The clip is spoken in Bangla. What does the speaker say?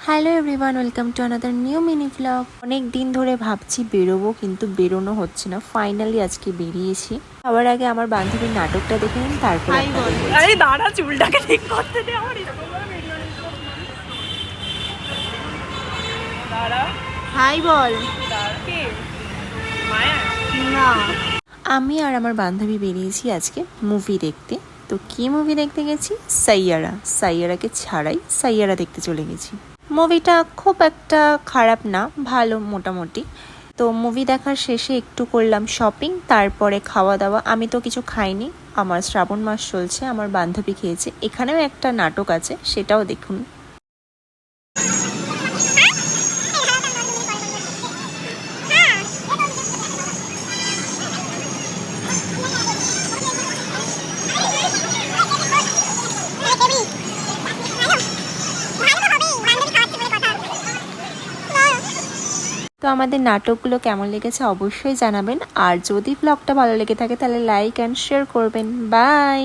Hello everyone, welcome to another new mini vlog. অনেক দিন ধরে ভাবছি বেরোবো, কিন্তু বেরোনো হচ্ছে না। ফাইনালি আজকে বেরিয়েছি। সবার আগে আমার বান্ধবীর নাটকটা দেখে নিন, তারপর আপনাদের বলছি। আরে দাঁড়া, চুলটাকে ঠিক করতে দে। আমার এরকম ভাবে ভিডিও নিতে দাঁড়া। হাই বল। দাঁড়া কি মায়া? না, আমি আর আমার বান্ধবী বেরিয়েছি আজকে মুভি দেখতে। তো কি মুভি দেখতে গেছি? সাইয়ারা। সাইয়ারাকে ছাড়াই সাইয়ারা দেখতে চলে গেছি। মুভিটা খুব একটা খারাপ না, ভালো মোটামুটি। তো মুভি দেখার শেষে একটু করলাম শপিং, তারপরে খাওয়া দাওয়া। আমি তো কিছু খাইনি, আমার শ্রাবণ মাস চলছে, আমার বান্ধবী খেয়েছে। এখানেও একটা নাটক আছে, সেটাও দেখুন। তো আমাদের নাটকগুলো কেমন লেগেছে অবশ্যই জানাবেন। আর যদি ব্লগটা ভালো লেগে থাকে তাহলে লাইক অ্যান্ড শেয়ার করবেন। বাই।